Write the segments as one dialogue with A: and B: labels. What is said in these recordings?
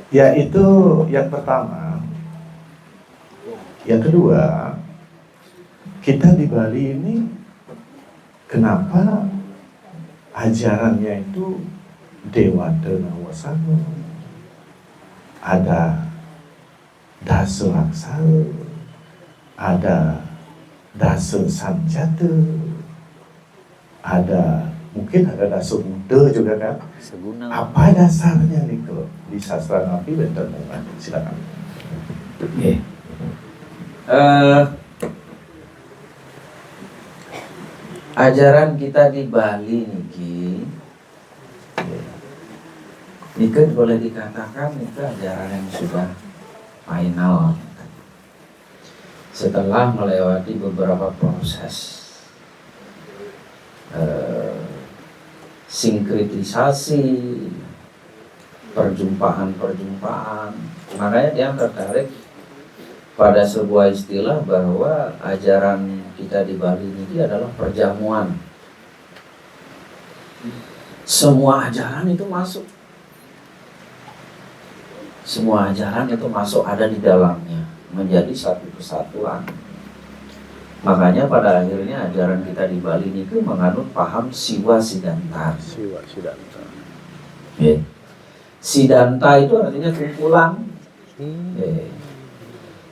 A: Ya itu yang pertama. Yang kedua, kita di Bali ini kenapa ajarannya itu Dewata Nawasana, ada Dasa Aksara, ada Dasa Sanjata, mungkin ada Dasa Buddha juga kan?
B: Seguna.
A: Apa dasarnya nih kalau di sastra Nabi Benten Mungan? Silakan.
B: Okay. Ajaran kita di Bali niki, itu boleh dikatakan itu ajaran yang sudah final. Setelah melewati beberapa proses sinkretisasi, perjumpaan-perjumpaan, makanya dia tertarik pada sebuah istilah bahwa ajaran kita di Bali ini adalah perjamuan. Semua ajaran itu masuk. Semua ajaran itu masuk, ada di dalamnya, menjadi satu kesatuan. Makanya pada akhirnya ajaran kita di Bali ini menganut paham Siwa Siddhanta.
C: Siwa Siddhanta.
B: Yeah. Siddhanta itu artinya kumpulan.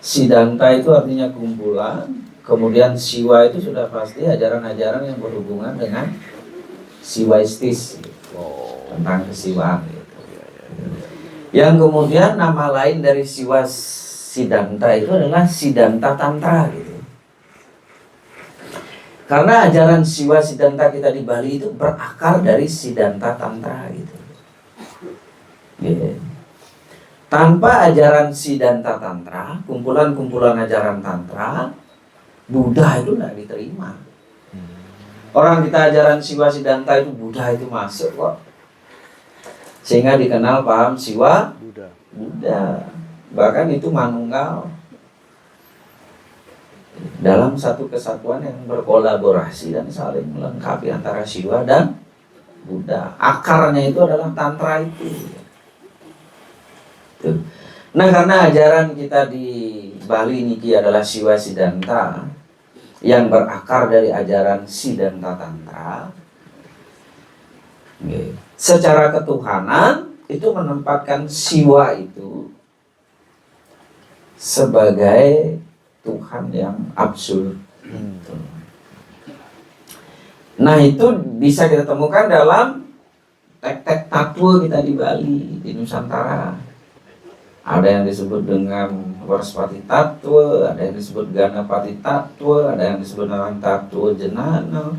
B: Siddhanta itu artinya kumpulan. Kemudian Siwa itu sudah pasti ajaran-ajaran yang berhubungan dengan Siwaistis, tentang kesiwaan gitu. Yang kemudian nama lain dari Siwa Siddhanta itu adalah Siddhanta Tantra gitu. Karena ajaran Siwa Siddhanta kita di Bali itu berakar dari Siddhanta Tantra gitu. Yeah. Tanpa ajaran Siddhanta Tantra, kumpulan-kumpulan ajaran Tantra, Buddha itu tidak diterima. Orang kita ajaran Siwa Siddhanta itu Buddha itu masuk kok. Sehingga dikenal paham Siwa Buddha. Bahkan itu manunggal. Dalam satu kesatuan yang berkolaborasi dan saling melengkapi antara Siwa dan Buddha. Akarnya itu adalah Tantra itu. Tuh. Nah, karena ajaran kita di Bali niki adalah Siwa Siddhanta yang berakar dari ajaran Siddhanta Tantra. Okay. Secara ketuhanan itu menempatkan Siwa itu sebagai Tuhan yang absolut. Nah, itu bisa kita temukan dalam tek-tek tatwa kita di Bali, di Nusantara. Ada yang disebut dengan Warspati Tattwa, ada yang disebut Ganapati Tattwa, ada yang disebut dengan Tattwa Jenana,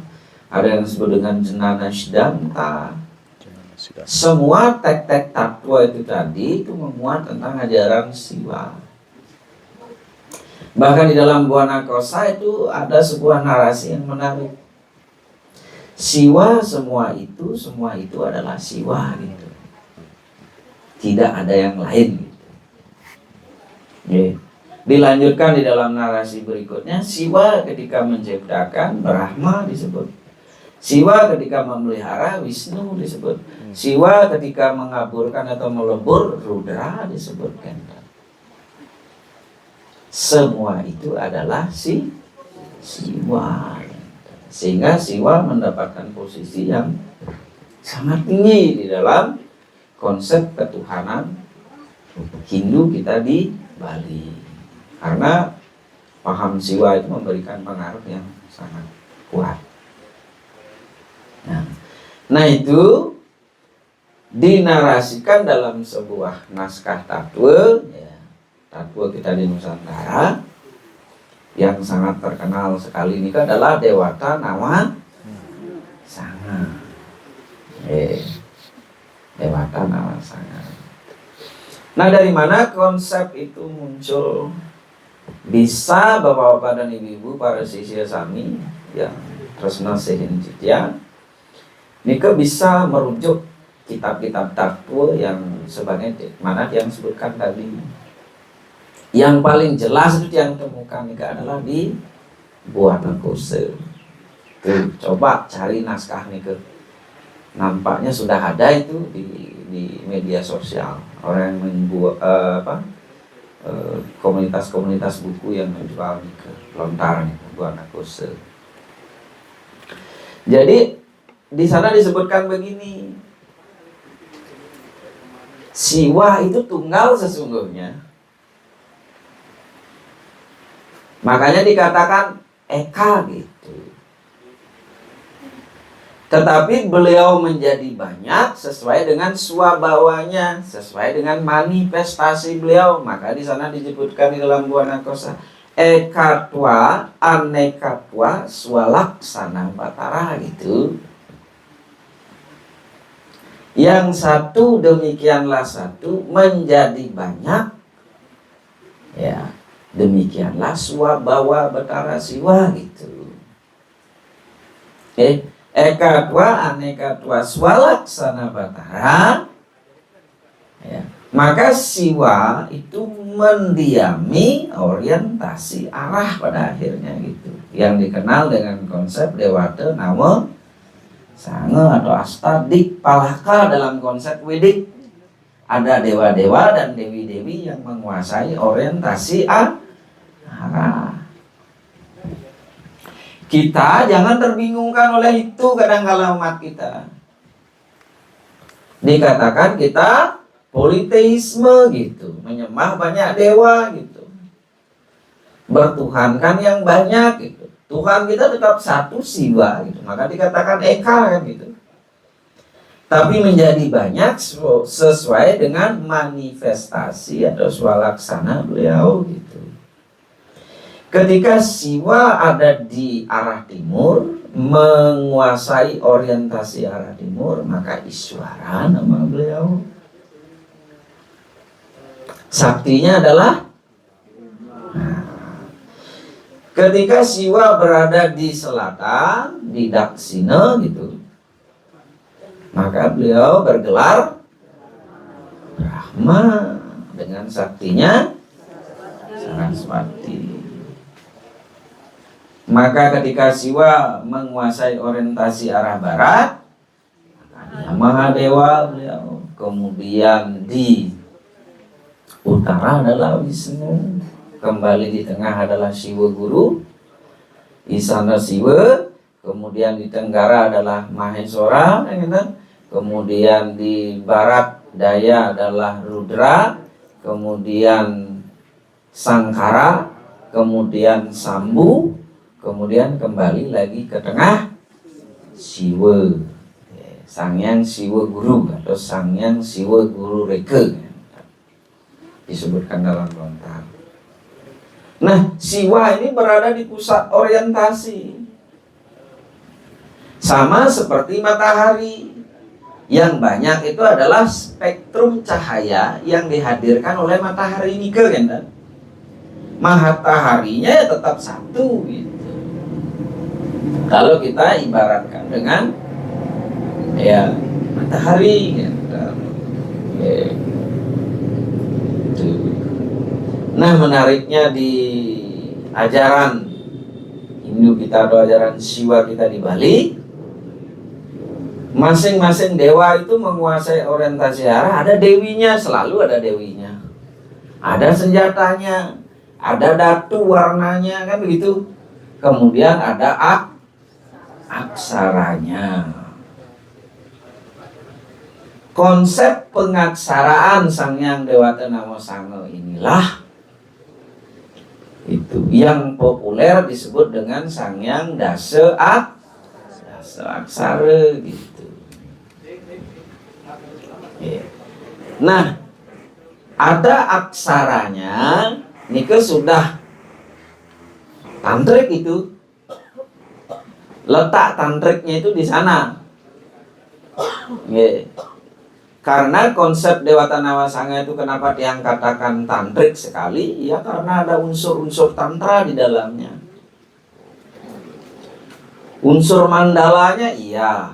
B: ada yang disebut dengan Jenana Siddhanta. Semua tek-tek Tattwa itu tadi itu memuat tentang ajaran Siwa. Bahkan di dalam Buana Kosa itu ada sebuah narasi yang menarik. Siwa semua itu adalah Siwa gitu. Tidak ada yang lain. Dilanjutkan di dalam narasi berikutnya, Siwa ketika menciptakan Brahma disebut, Siwa ketika memelihara Wisnu disebut, Siwa ketika mengaburkan atau melebur Rudra disebutkan. Semua itu adalah Siwa. Sehingga Siwa mendapatkan posisi yang sangat tinggi di dalam konsep ketuhanan Hindu kita di Bali, karena paham Siwa itu memberikan pengaruh yang sangat kuat. Nah itu dinarasikan dalam sebuah naskah tatwa, ya, tatwa kita di Nusantara yang sangat terkenal sekali ini adalah Dewata Nawasana. Dewata Nawasana. Nah, dari mana konsep itu muncul? Bisa bapak-bapak dan ibu-ibu para sisya sami yang tresna sehin citya, nika bisa merujuk kitab-kitab tatwa yang sebagai mana yang sebutkan tadi. Yang paling jelas itu yang temukan nika adalah di Buana Kosa. Tuh, coba cari naskah nika. nampaknya sudah ada itu di media sosial, orang yang membuat komunitas-komunitas buku yang menjual ke lontar Buana Kose. Jadi di sana disebutkan begini, siwa itu tunggal sesungguhnya. Makanya dikatakan eka gitu. Tetapi beliau menjadi banyak sesuai dengan swabawanya, sesuai dengan manifestasi beliau. Maka di sana disebutkan di dalam Buana Kosa, ekatwa anekatwa swalaksana batara gitu. Yang satu demikianlah satu menjadi banyak, ya demikianlah swabawa batara siwa gitu. Ekatwa anekatwa swalaksana batara, ya, maka siwa itu mendiami orientasi arah pada akhirnya gitu, yang dikenal dengan konsep Dewata Nama Sange atau Astadik Palaka. Dalam konsep Wedik ada dewa-dewa dan dewi-dewi yang menguasai orientasi arah. Kita jangan terbingungkan oleh itu kadang-kala umat kita. Dikatakan kita politeisme gitu, menyembah banyak dewa gitu, bertuhankan yang banyak gitu. Tuhan kita tetap satu siwa gitu, maka dikatakan eka kan gitu. Tapi menjadi banyak sesuai dengan manifestasi atau swalaksana beliau gitu. Ketika siwa ada di arah timur, menguasai orientasi arah timur, maka Iswara nama beliau. Saktinya adalah, ketika siwa berada di selatan, di Daksina gitu, maka beliau bergelar Brahma dengan saktinya Saraswati. Maka ketika siwa menguasai orientasi arah barat, dia Mahadewa beliau. Kemudian di utara adalah Wisnu, kembali di tengah adalah Siwa Guru, Isana Siwa, kemudian di tenggara adalah Maheswara, kemudian di barat daya adalah Rudra, kemudian Sangkara, kemudian Sambu, kemudian kembali lagi ke tengah Siwa, Sangyang Siwa Guru atau Sangyang Siwa Guru Reke, disebutkan dalam lontar. Nah, siwa ini berada di pusat orientasi, sama seperti matahari. Yang banyak itu adalah spektrum cahaya yang dihadirkan oleh matahari nike kan? Mataharinya ya tetap satu gitu. Kalau kita ibaratkan dengan ya matahari gitu. Nah, menariknya di ajaran Hindu kita atau ajaran Siwa kita di Bali, masing-masing dewa itu menguasai orientasi arah. Ada dewinya, selalu ada dewinya. Ada senjatanya, ada datu warnanya, kan begitu. Kemudian ada aksaranya. Konsep pengaksaraan Sangyang Dewata Nama Sange inilah itu yang populer disebut dengan Sangyang Dasa Aksara gitu. Nah, ada aksaranya, nike sudah tantrik itu. Letak tantriknya itu di sana. Karena konsep Dewata Nama Sange itu kenapa yang katakan tantrik sekali? Ya karena ada unsur-unsur tantra di dalamnya. Unsur mandalanya iya.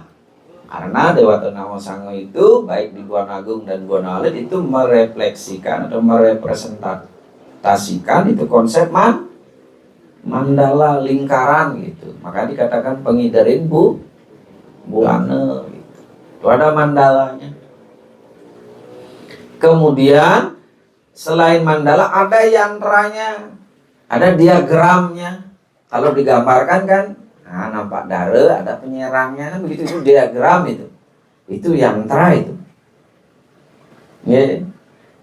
B: Karena Dewata Nama Sange itu baik di Buana Agung dan Buana Alit itu merefleksikan atau merepresentasikan itu konsep mandala lingkaran gitu. Maka dikatakan pengidarin buana gitu. Itu ada mandalanya. Kemudian selain mandala ada yantranya, ada diagramnya. Kalau digambarkan kan, nah, nampak dara, ada penyerangnya kan begitu, itu diagram itu. Itu yantra itu. Ya.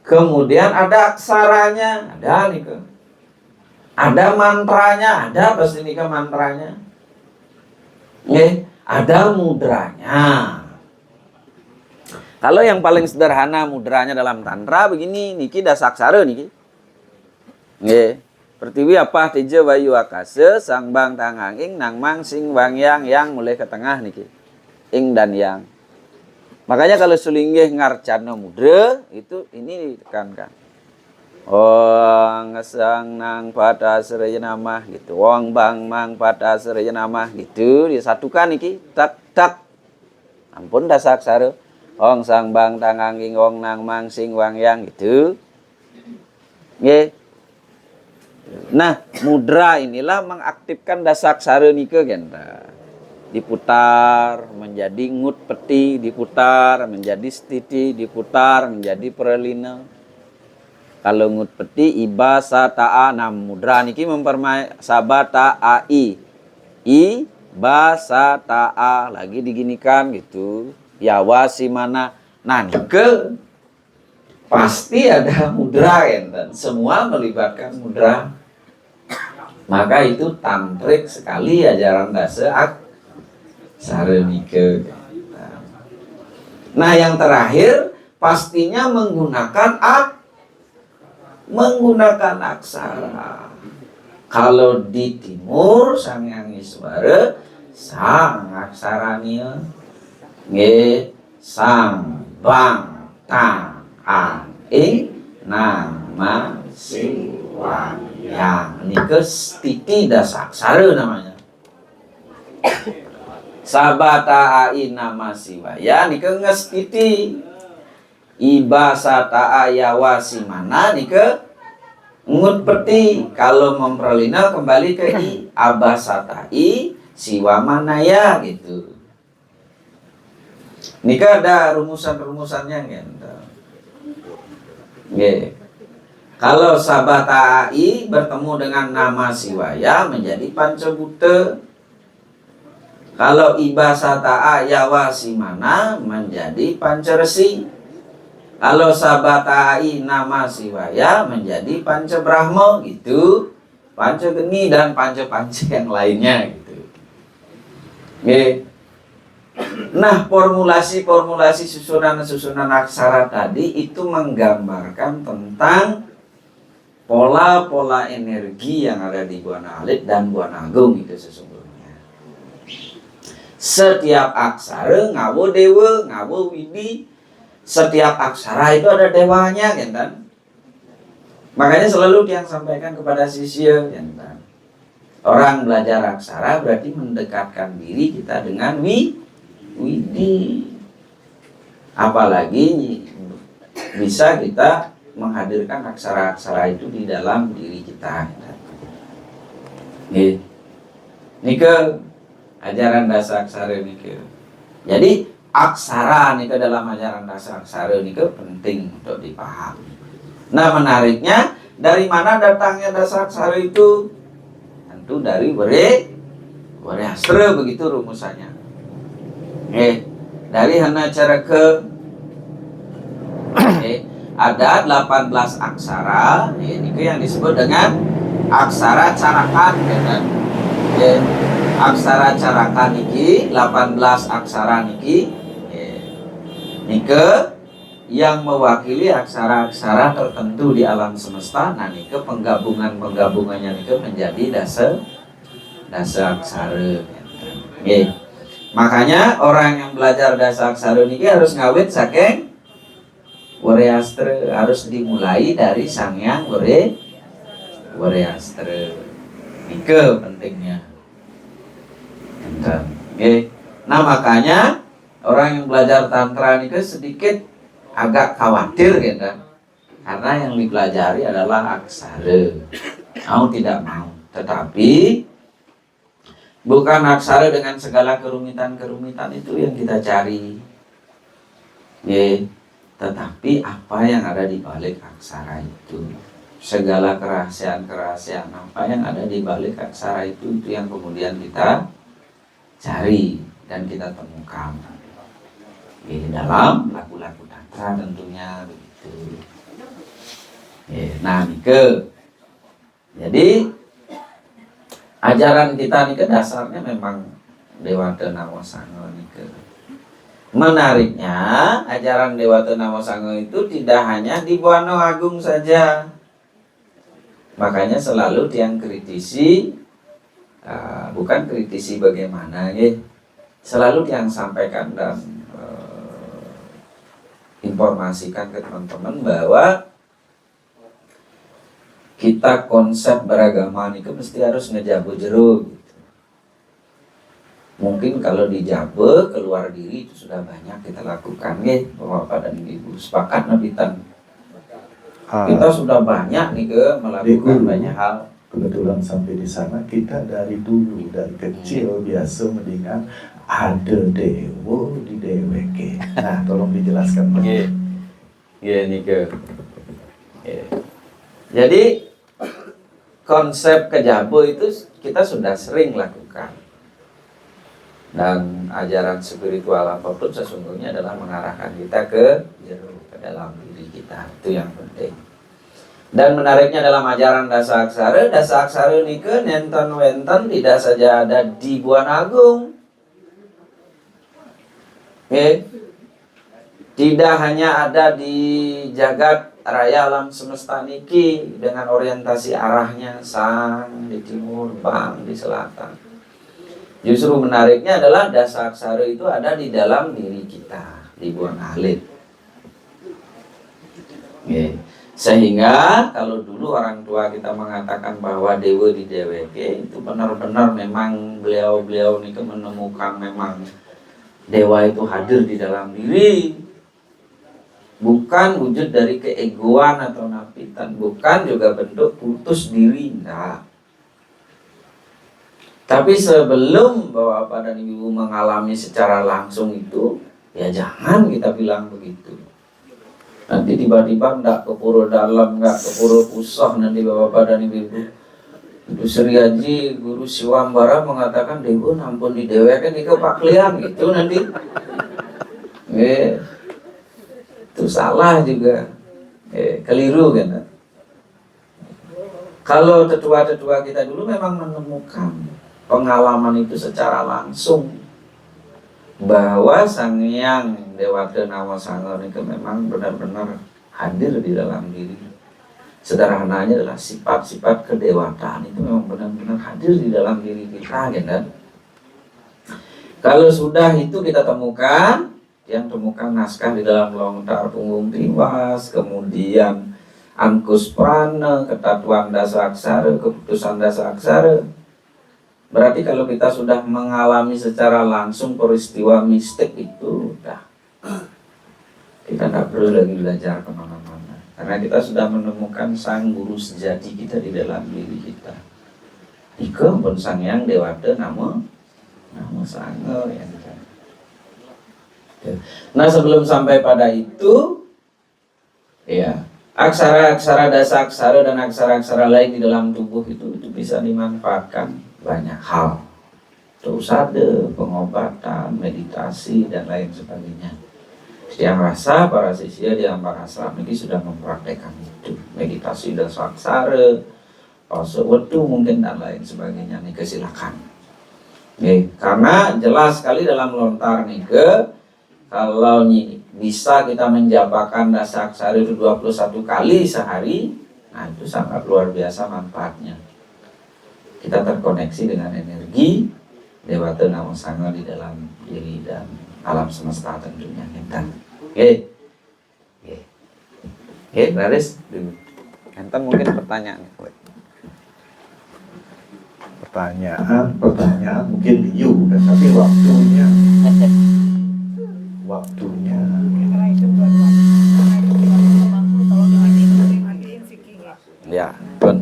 B: Kemudian ada aksaranya, ada nih ke. Ada mantranya, ada pasti nih ke mantranya. Ya. Ada mudranya. Kalau yang paling sederhana mudranya dalam tantra begini, niki dasaksara niki. Nggih. Pertiwi apa tija wayu akase sang bang tangang ing nang mang sing wang yang mulai ke tengah niki. Ing dan yang. Makanya kalau sulinggih ngarcana mudra itu ini ditekankan. Wong sang nang pada seraya namah gitu. Wong bang mang pada seraya namah gitu. Disatukan niki tak tak. Ampun dasaksara. Wong sang bang tanganging wong nang mang sing wang yang gitu. Nggih. Nah, mudra inilah mengaktifkan dasaksara nika genta. Diputar menjadi ngut peti, diputar menjadi stiti, diputar menjadi perelina. Kalau ngut peti iba sa ta'a nam mudra niki mempermai sabata ai. I ba sa ta'a lagi diginikan gitu. Ya wasi mana. Nah, nike pasti ada mudra kan. Semua melibatkan mudra. Maka itu tantrik sekali ajaran dasa sarenike. Nah, yang terakhir pastinya menggunakan aksara. Kalau di timur sang Hyang Iswara sang aksaranya nggih sang bang tang ang ing nama siwang yang nike stiti dasaksara namanya. Sabata ai nama siwaya nike ngestiti. Iba sata ayawa simana nike ngut peti. Kalau memperlina kembali ke i. Abasatai siwa manaya gitu. Nike ada rumusan-rumusannya gitu. Yeah. Kalau sabata ai bertemu dengan nama siwaya menjadi pancabuta. Kalau ibasata ayawa simana menjadi pancaresi. Kalau sabatai nama siwaya menjadi panca brahma gitu. Panca geni dan panca-panca yang lainnya gitu. Oke. Nah, formulasi susunan aksara tadi itu menggambarkan tentang pola-pola energi yang ada di Buana Alit dan Buana Agung itu sesungguhnya. Setiap aksara ngawo dewa, ngawo widi. Setiap aksara itu ada dewanya, kan? Makanya selalu yang sampaikan kepada sisya, kan? Orang belajar aksara berarti mendekatkan diri kita dengan widi. Apalagi bisa kita menghadirkan aksara-aksara itu di dalam diri kita. Nike ajaran dasar aksara nike. Jadi aksara nike dalam ajaran dasar aksara nike penting untuk dipahami. Nah, menariknya dari mana datangnya dasar aksara itu? Tentu dari Wariastra begitu rumusannya. Dari hana cara ke ada 18 aksara, ini yang disebut dengan aksara carakan, kan? Aksara carakan niki 18 aksara niki nike yang mewakili aksara-aksara tertentu di alam semesta. Nah, nike penggabungannya nike menjadi dasa aksara. Makanya orang yang belajar dasa aksara niki harus ngawit saking Wariastra, harus dimulai dari Sang Hyang Wariastra. Nike pentingnya. Nah, makanya orang yang belajar tantra nike sedikit agak khawatir, gitu. Karena yang dipelajari adalah aksara. Mau tidak mau. Tetapi bukan aksara dengan segala kerumitan-kerumitan itu yang kita cari. Ya, tetapi apa yang ada di balik aksara itu, segala kerahasiaan-kerahasiaan apa yang ada di balik aksara itu yang kemudian kita cari dan kita temukan di dalam lagu-lagu tantra tentunya begitu. Ya, nah nike, jadi ajaran kita nike dasarnya memang Dewata Nawasanga nike. Menariknya, ajaran Dewata Nawasanga itu tidak hanya di Buana Agung saja. Makanya selalu yang kritisi, bukan kritisi bagaimana ya, selalu yang sampaikan dan informasikan ke teman-teman bahwa kita konsep beragama itu mesti harus ngejabu jeruk. Mungkin kalau dijabe keluar diri itu sudah banyak kita lakukan ya, Bapak dan Ibu sepakat nabitan. Kita sudah banyak nih melakukan banyak hal.
A: Kebetulan sampai di sana kita dari dulu dari kecil biasa mendengar ada dewa di DWK. Nah, tolong dijelaskan.
B: Nih ke. Jadi konsep kejabo itu kita sudah sering lakukan. Dan ajaran spiritual apapun sesungguhnya adalah mengarahkan kita ke dalam diri kita. Itu yang penting. Dan menariknya dalam ajaran Dasa Aksara ini ke nenten wenten tidak saja ada di Buana Agung. Tidak hanya ada di jagat raya alam semesta niki dengan orientasi arahnya sang di timur, bang di selatan. Justru menariknya adalah Dasa Aksara itu ada di dalam diri kita, di Buana Alit. Sehingga kalau dulu orang tua kita mengatakan bahwa dewa di DWK itu benar-benar memang beliau-beliau ini menemukan memang dewa itu hadir di dalam diri, bukan wujud dari keegoan atau napitan, bukan juga bentuk putus diri, enggak. Tapi sebelum Bapak dan Ibu mengalami secara langsung itu, ya jangan kita bilang begitu. Nanti tiba-tiba enggak ke pura dalam, enggak ke pura pusah, nanti Bapak dan Ibu. Itu Sri Haji Guru Siwambara mengatakan dewa nampun di dewa kan itu Pak Klian gitu nanti. Itu salah juga. Keliru kan. Kalau tetua-tetua kita dulu memang menemukan pengalaman itu secara langsung bahwa Sang Hyang Dewata Nawasanga itu memang benar-benar hadir di dalam diri. Sederhananya adalah sifat-sifat kedewataan itu memang benar-benar hadir di dalam diri kita, kan? Kalau sudah itu kita temukan, yang temukan naskah di dalam Lontar Punggung Tiwas, kemudian Angkus Prana, Ketatuan Dasa Aksara, Keputusan Dasa Aksara. Berarti kalau kita sudah mengalami secara langsung peristiwa mistik itu, kita tidak perlu lagi belajar kemana-mana. Karena kita sudah menemukan sang guru sejati kita di dalam diri kita. Ika pun Sang Hyang Dewata nama Sanga. Nah sebelum sampai pada itu, ya aksara-aksara Dasa Aksara dan aksara-aksara lain di dalam tubuh itu bisa dimanfaatkan banyak hal. Tusade, pengobatan, meditasi dan lain sebagainya. Yang rasa para sisya di Ampara Asram ini sudah mempraktekkan itu. Meditasi Dasa Aksara, pause wetu mungkin dan lain sebagainya. Nih silakan. Karena jelas sekali dalam lontar nih kalau bisa kita menjabakan Dasa Aksara itu 21 kali sehari, nah itu sangat luar biasa manfaatnya. Kita terkoneksi dengan energi Dewata Nawasanga di dalam diri dan alam semesta tentunya kita. Baris. Enten mungkin pertanyaan.
A: Pertanyaan mungkin you, tapi waktunya.
B: Ya, pun.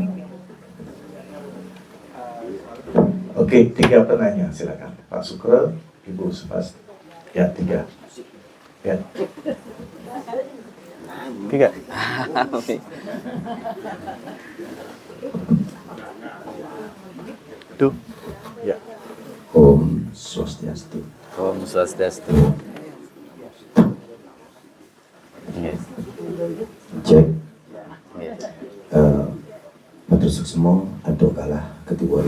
A: Oke, 3 penanya silakan. Pak Sukro, Ibu Supas. Ya, 3. Ya.
C: Tiga. Tuh. Ya.
A: Om Swastiastu.
C: Om Swastiastu. Yes.
A: Cek.
C: Yes.
A: Matur suksmo atau kalah kedua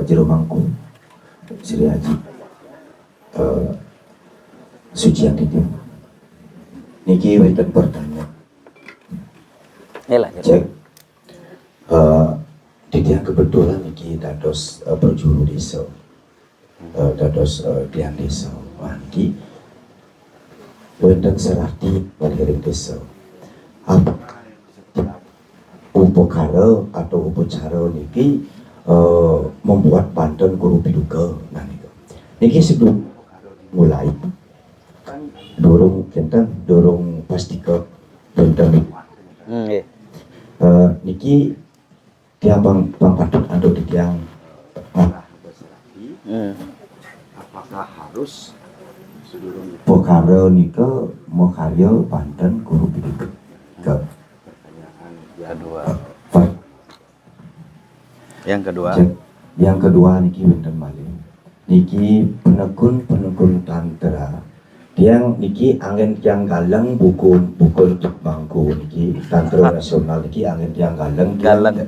A: jero mangku Sri Haji Sucian Didi. Niki wonten pertanyaan.
C: Yalah.
A: Cek. Yang kebetulan niki dados berjuru desa. Dados tiang desa. Niki wonten serati baliring desa. Apa upakara atau upacara niki membuat Banten Guru Piduka. Nah niki sebelum mulai dorong pastika Banten niki tiang bang patut atau di tiang apakah harus Pokara nika makarya Banten Guru Piduka
C: Kedua.
A: Pak.
C: Yang kedua.
A: Yang kedua niki wonten malih. Niki penekun tantra. Tiang niki angin tiang galeng buku untuk bangku niki tantra nasional niki angin tiang galeng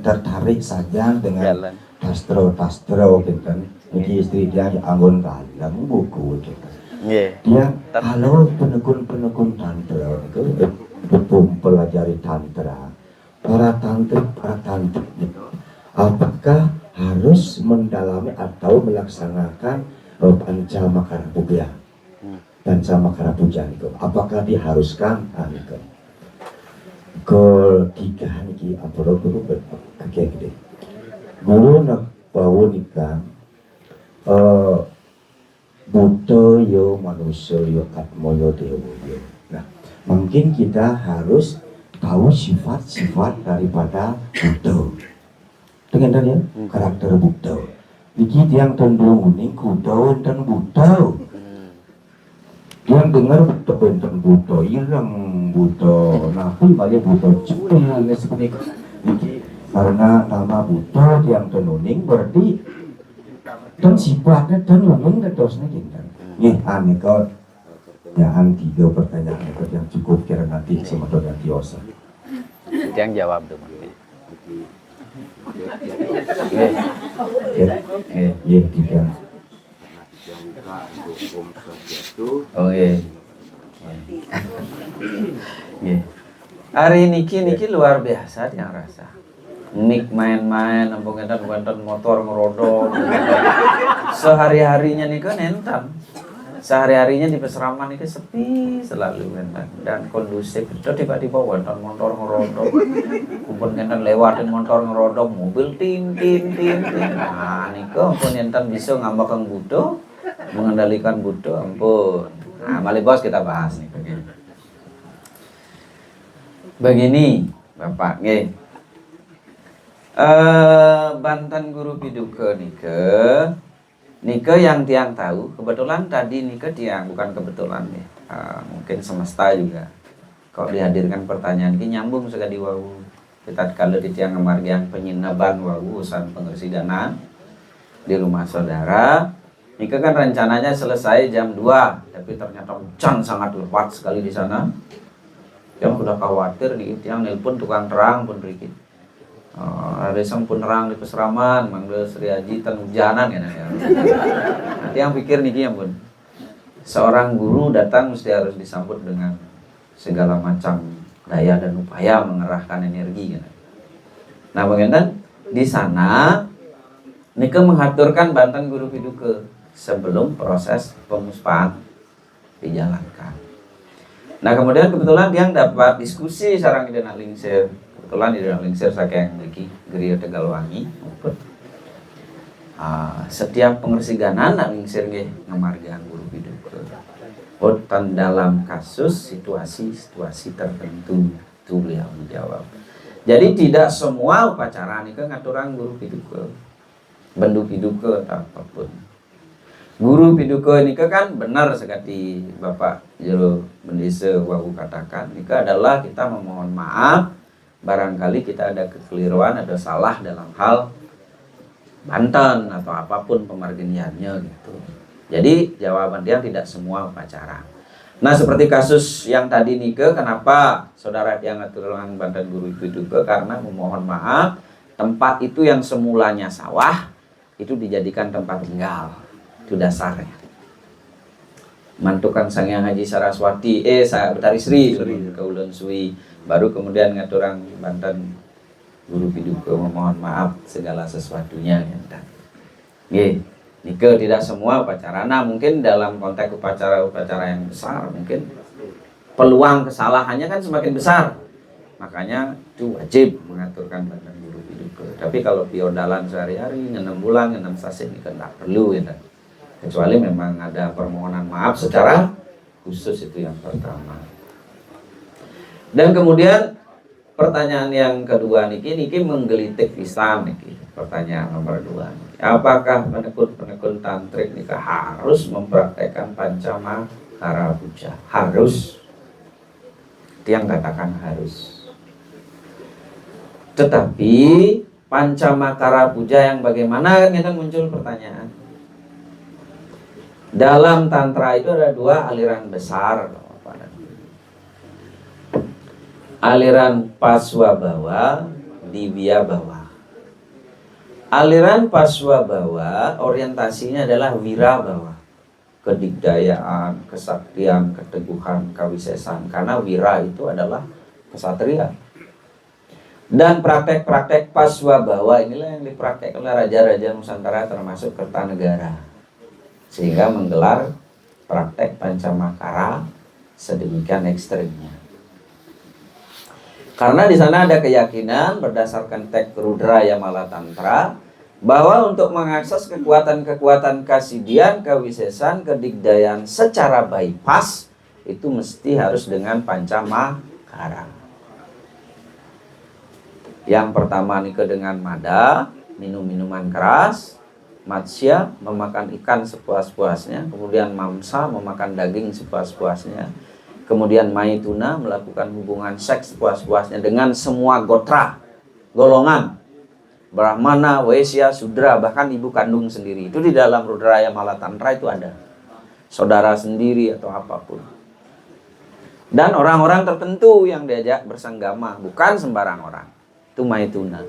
A: tertarik saja dengan tastro kinten niki istri dia anggun galeng buku kinten. Dia kalau penekun tantra itu mempelajari tantra. Para tantrik apakah harus mendalami atau melaksanakan Pancamakara Puja? Pancamakara Puja itu apakah diharuskan? Ketiga niki ampura guru gede. Guru nak bawa nikah Buddha yo manusia yo atma yo dewa yo. Nah, mungkin kita harus tahu sifat-sifat daripada Buddha. Dengan ya karakter Buddha. Niki tiang tendung uning kuda dan Buddha. Yang dengar Buddha Buddha irang Buddha. Nah, pun banyak Buddha juga seperti niki karena nama Buddha tiang tenuning berarti dan sifatnya tenunung kedosnya kita. Nih, aneh kau pertanyaan 3 pertanyaan yang cukup kira nanti semua nanti osa.
C: Yang jawab tuh.
A: Iya, tiga.
B: Oh iya. Hari niki luar biasa yang rasa. Mik main-main, bukan motor ngerodok. Sehari-harinya nih kan entam. Sehari-harinya di Peseraman itu sepi selalu dan kondusif. Itu tiba-tiba wonten motor ngerodok, kumpul enten lewatin motor ngerodok, mobil tin. Nah niku ampun enten bisa ngambek kang Buddha, mengendalikan Buddha ampun. Nah mali bos kita bahas nih begini, Bapak nggih. Banten Guru Piduka Nike yang tiang tahu, kebetulan tadi Nike tiang, bukan kebetulan ya, mungkin semesta juga. Kalau dihadirkan pertanyaan ini nyambung sekali wawu. Kita kalau di tiang kemargian penyinaban wawu urusan pengersidanan di rumah saudara. Nike kan rencananya selesai jam 2, tapi ternyata hujan sangat lebat sekali di sana. Yang udah khawatir di tiang nelpon tukang terang pun dikit. Ada sampun nerang di Peseraman, manggil Sri Haji tan hujanan ya. Nanti yang pikir niki ya bun, seorang guru datang mesti harus disambut dengan segala macam daya dan upaya mengerahkan energi. Nah bagaimana di sana nike mengaturkan Banten Guru Piduka sebelum proses pemuspaan dijalankan. Nah kemudian kebetulan dia dapat diskusi sarang Idana Lingsir. Kebetulan di dalam Lingsir saking niki Geria Tegalwangi setiap pengersiganan Lingsir nggih ngamargian Guru Piduka. Boten dalam kasus situasi tertentu itu beliau menjawab. Jadi tidak semua upacara niki ngaturan Guru Piduka. Bendu Piduka atau apapun. Guru piduka nika kan benar sekali Bapak Jero Mendesa Wawu katakan, nika adalah kita memohon maaf barangkali kita ada kekeliruan, ada salah dalam hal Banten atau apapun pemarginiannya gitu. Jadi jawaban dia tidak semua upacara. Nah seperti kasus yang tadi nika, kenapa saudara yang ngaturang Banten Guru piduka? Karena memohon maaf tempat itu yang semulanya sawah itu dijadikan tempat tinggal. Itu dasarnya. Mantukan Sang Hyang Haji Saraswati, Betari Sri, Kaulon Suwi, baru kemudian ngaturang Banten Guru piduka memohon maaf segala sesuatunya. Nika tidak semua upacara. Nah mungkin dalam konteks upacara-upacara yang besar, mungkin peluang kesalahannya kan semakin besar. Makanya itu wajib mengaturkan Banten Guru piduka. Tapi kalau piodalan sehari-hari, 6 bulan, 6 sasi, ini kan tidak perlu ya. Kecuali memang ada permohonan maaf secara khusus, itu yang pertama. Dan kemudian pertanyaan yang kedua niki menggelitik pisan niki. Pertanyaan nomor 2. Apakah penekun tantrik nika harus mempraktekkan Pancamakara Puja? Harus. Itu yang katakan harus. Tetapi Pancamakara Puja yang bagaimana? Kita muncul pertanyaan. Dalam tantra itu ada 2 aliran besar. Aliran Paswabawa, Diwiyabawa. Aliran Paswabawa orientasinya adalah Wirabawa. Kedigdayaan, kesaktian, keteguhan, kawisesan. Karena wira itu adalah kesatria. Dan praktek-praktek Paswabawa inilah yang dipraktek oleh raja-raja Nusantara termasuk Kertanegara. Sehingga menggelar praktek Pancamakara sedemikian ekstrimnya. Karena di sana ada keyakinan berdasarkan teks Rudra Yamala Tantra bahwa untuk mengakses kekuatan-kekuatan kasidian, kawisesan, kedigdayaan secara bypass itu mesti harus dengan Pancamakara. Yang pertama nih dengan mada, minum minuman keras. Matsya, memakan ikan sepuas-puasnya. Kemudian mamsa, memakan daging sepuas-puasnya. Kemudian maituna, melakukan hubungan seks sepuas-puasnya dengan semua gotra, golongan Brahmana, Waisya, Sudra, bahkan ibu kandung sendiri. Itu di dalam Rudra Yamala Tantra itu ada. Saudara sendiri atau apapun. Dan orang-orang tertentu yang diajak bersenggama, bukan sembarang orang. Itu maituna.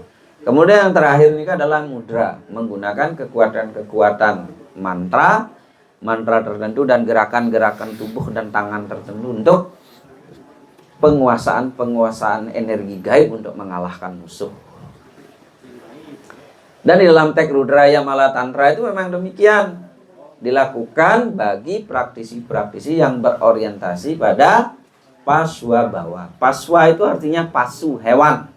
B: Kemudian yang terakhir ini adalah mudra, menggunakan kekuatan-kekuatan mantra tertentu dan gerakan-gerakan tubuh dan tangan tertentu untuk penguasaan energi gaib untuk mengalahkan musuh. Dan di dalam teks Rudra Yamala Tantra itu memang demikian dilakukan bagi praktisi-praktisi yang berorientasi pada Paswabawa. Paswa itu artinya pasu, hewan.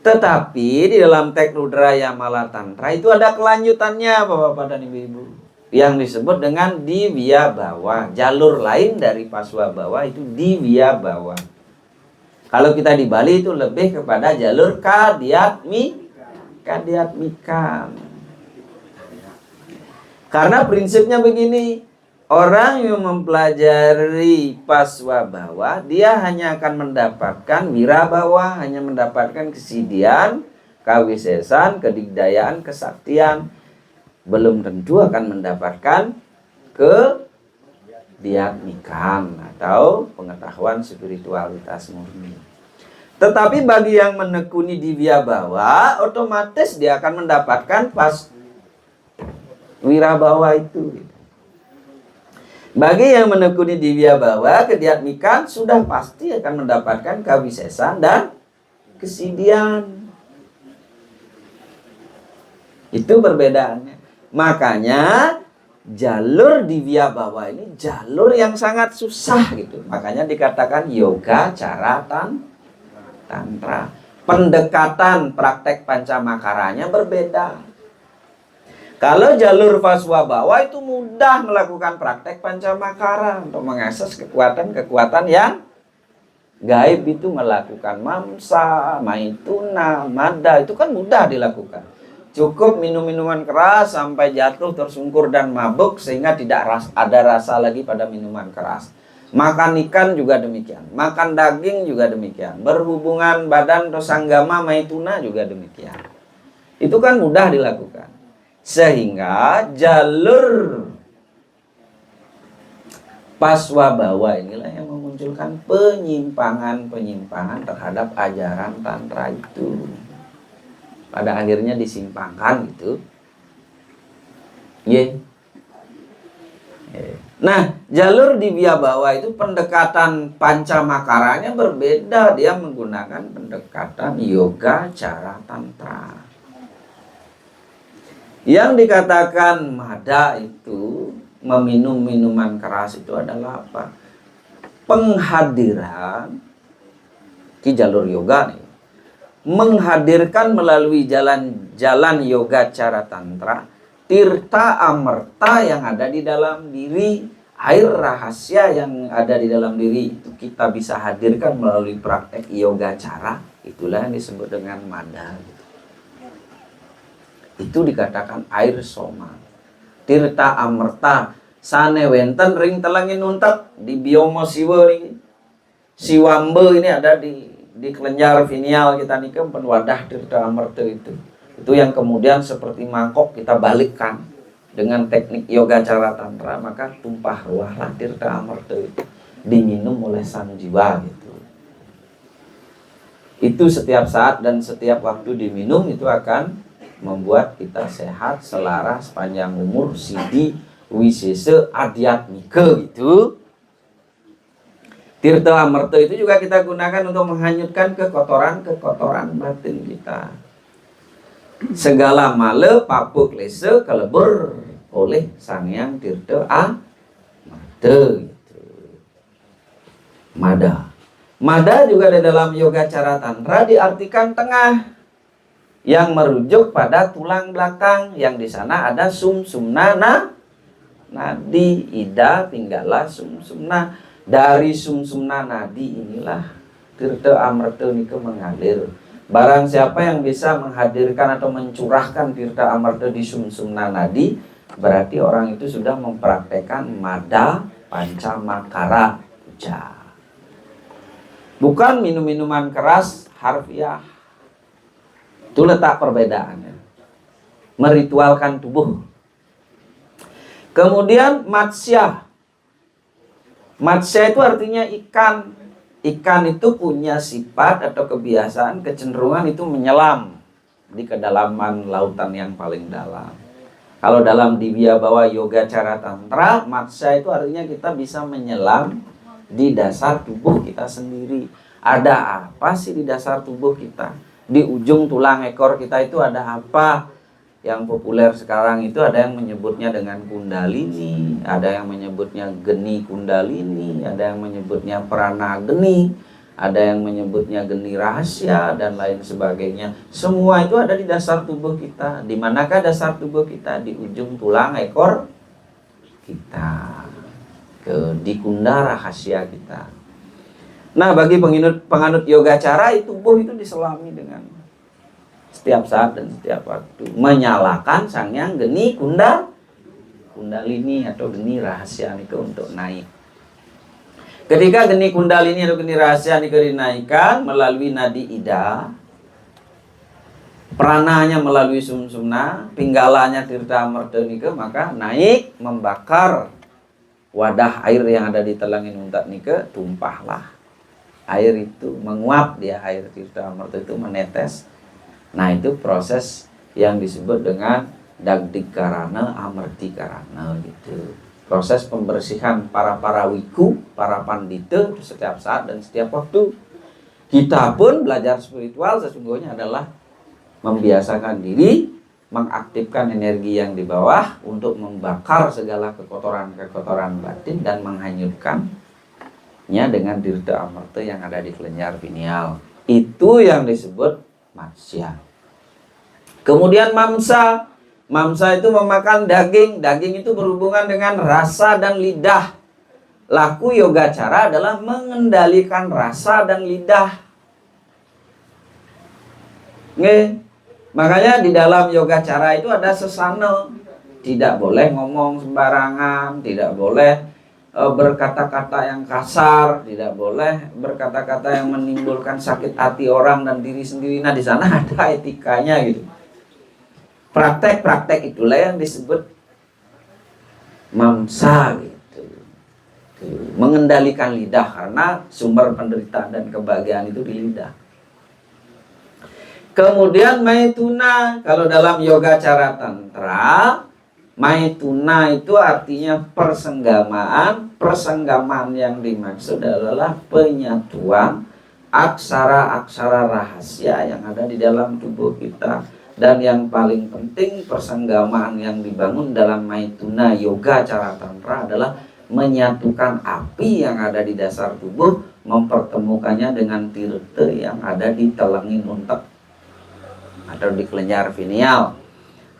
B: Tetapi di dalam teks Rudra Yamala Tantra itu ada kelanjutannya Bapak-bapak dan Ibu-ibu, yang disebut dengan Diwiyabawa. Jalur lain dari Paswabawa itu Diwiyabawa. Kalau kita di Bali itu lebih kepada jalur Kadyatmikan. Karena prinsipnya begini, orang yang mempelajari Paswabawa, dia hanya akan mendapatkan Wirabawa, hanya mendapatkan kesidian, kawisesan, kedigdayaan, kesaktian. Belum tentu akan mendapatkan kediatmikan atau pengetahuan spiritualitas murni. Tetapi bagi yang menekuni Diwiyabawa, otomatis dia akan mendapatkan Wirabawa itu. Bagi yang menekuni Diwiyabawa, kediatmikan sudah pasti akan mendapatkan kawisesan dan kesidian. Itu perbedaannya. Makanya jalur Diwiyabawa ini jalur yang sangat susah gitu. Makanya dikatakan yoga cara tantra. Pendekatan praktek Pancamakaranya berbeda. Kalau jalur Paswabawa itu mudah melakukan praktek Pancamakara untuk mengakses kekuatan-kekuatan yang Gaib itu melakukan mamsa, maituna, mada, itu kan mudah dilakukan. Cukup minum minuman keras sampai jatuh tersungkur dan mabuk sehingga tidak ada rasa lagi pada minuman keras. Makan ikan juga demikian, makan daging juga demikian, berhubungan badan tosanggama maituna juga demikian. Itu kan mudah dilakukan. Sehingga jalur Paswabawa inilah yang memunculkan penyimpangan-penyimpangan terhadap ajaran tantra itu. Pada akhirnya disimpangkan gitu. Yeah. Nah, jalur di Biabawa itu pendekatan pancamakaranya berbeda. Dia menggunakan pendekatan yoga cara tantra. Yang dikatakan mada itu meminum minuman keras itu adalah apa? Penghadiran di jalur yoga nih. Menghadirkan melalui jalan yoga cara tantra tirta amerta yang ada di dalam diri, air rahasia yang ada di dalam diri itu kita bisa hadirkan melalui praktek yoga cara. Itulah yang disebut dengan mada. Itu dikatakan air soma. Tirta amerta sane wenten ring telangin nuntak di biomo siwa ini. Siwambe ini ada di kelenjar vinial kita nih kan wadah tirta amerta itu. Itu yang kemudian seperti mangkok kita balikkan dengan teknik yoga cara tantra, maka tumpah ruahlah tirta amerta itu diminum oleh sang jiwa gitu. Itu setiap saat dan setiap waktu diminum itu akan membuat kita sehat, selaras, panjang umur, sidi, wisese, adhyatmika gitu. Tirta amerta itu juga kita gunakan untuk menghanyutkan kekotoran batin kita. Segala male, papuk, lese, kelebur oleh sang yang tirta amerta gitu. Mada. Mada juga di dalam yoga cara tantra diartikan tengah, yang merujuk pada tulang belakang, yang di sana ada sumsumna nadi, ida, pinggala, sumsumna. Dari sumsumna nadi inilah tirta amerta nika mengalir. Barang siapa yang bisa menghadirkan atau mencurahkan tirta amerta di sumsumna nadi, berarti orang itu sudah mempraktekkan mada pancamakara puja. Bukan minum-minuman keras harfiah. Itu letak perbedaannya. Meritualkan tubuh. Kemudian matsya. Matsya itu artinya ikan. Ikan itu punya sifat atau kebiasaan, kecenderungan itu menyelam di kedalaman lautan yang paling dalam. Kalau dalam Divya Bawa Yoga Cara Tantra, matsya itu artinya kita bisa menyelam di dasar tubuh kita sendiri. Ada apa sih di dasar tubuh kita? Di ujung tulang ekor kita itu ada apa? Yang populer sekarang itu ada yang menyebutnya dengan kundalini, ada yang menyebutnya geni kundalini, ada yang menyebutnya prana geni, ada yang menyebutnya geni rahasia, dan lain sebagainya. Semua itu ada di dasar tubuh kita. Di manakah dasar tubuh kita? Di ujung tulang ekor kita, di kunda rahasia kita. Nah, bagi penganut yoga cara, tubuh itu diselami dengan setiap saat dan setiap waktu menyalakan sang yang geni kundalini atau geni rahasia itu untuk naik. Ketika geni kundalini atau geni rahasia itu dinaikkan melalui nadi ida, prananya melalui sumsumna, pinggalanya tirta amerta nika, maka naik membakar wadah air yang ada di telangin untat nika, tumpahlah air itu, menguap dia, air tirta amerta itu menetes. Nah, itu proses yang disebut dengan dagdikarana amertikarana gitu. Proses pembersihan para wiku, para pandita setiap saat dan setiap waktu. Kita pun belajar spiritual sesungguhnya adalah membiasakan diri, mengaktifkan energi yang di bawah untuk membakar segala kekotoran-kekotoran batin dan menghanyutkannya dengan tirta amerta yang ada di kelenjar pineal. Itu yang disebut matsya. Kemudian mamsa. Mamsa itu memakan daging. Daging itu berhubungan dengan rasa dan lidah. laku yoga cara adalah mengendalikan rasa dan lidah. Nge. Makanya di dalam yoga cara itu ada sesana. Tidak boleh ngomong sembarangan, tidak boleh berkata-kata yang kasar, tidak boleh berkata-kata yang menimbulkan sakit hati orang dan diri sendiri. Nah, di sana ada etikanya gitu. Praktek-praktek itulah yang disebut mamsa gitu. Mengendalikan lidah, karena sumber penderitaan dan kebahagiaan itu di lidah. Kemudian maituna, kalau dalam yoga cara tantra, maituna itu artinya persenggamaan. Persenggamaan yang dimaksud adalah penyatuan aksara-aksara rahasia yang ada di dalam tubuh kita. Dan yang paling penting, persenggamaan yang dibangun dalam maituna yoga cara tantra adalah menyatukan api yang ada di dasar tubuh, mempertemukannya dengan tirta yang ada di telengin untek atau di kelenjar pineal.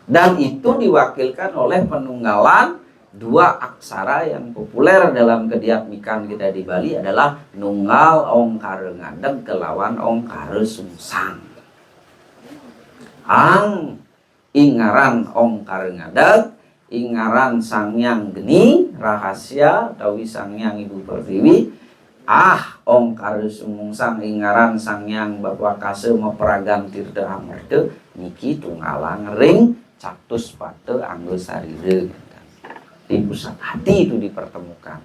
B: Dan itu diwakilkan oleh penunggalan dua aksara yang populer dalam kediatmikan kita di Bali adalah nunggal ongkara ngadeg kelawan ongkara sungsang. Ang ingaran ongkara ngadeg, ingaran Sangyang Geni rahasia utawi Sangyang Ibu Pertiwi. Ongkara sungsang ingaran Sangyang Bapakasa meperagan tirta amarta niki tunggalang ring catus pate anggo sarira. Di pusat hati itu dipertemukan.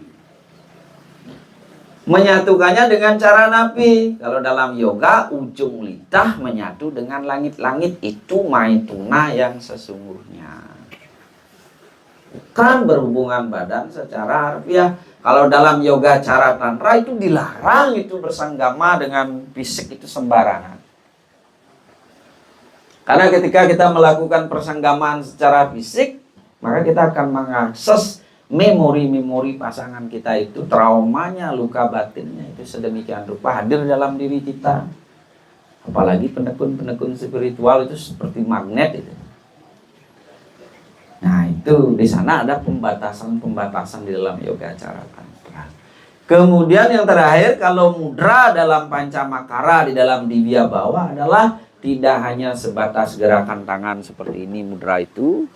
B: Menyatukannya dengan cara napi. Kalau dalam yoga, ujung lidah menyatu dengan langit-langit, itu maituna yang sesungguhnya. Bukan berhubungan badan secara harfiah. Kalau dalam yoga cara tantra itu dilarang itu bersenggama dengan fisik itu sembarangan. Karena ketika kita melakukan persenggamaan secara fisik, maka kita akan mengakses memori-memori pasangan kita itu, traumanya, luka batinnya itu sedemikian rupa hadir dalam diri kita. Apalagi pendekun-pendekun spiritual itu seperti magnet itu. Nah, itu di sana ada pembatasan-pembatasan di dalam yoga cara tantra. Kemudian yang terakhir, kalau mudra dalam pancamakara di dalam divya bawah adalah tidak hanya sebatas gerakan tangan seperti ini mudra itu.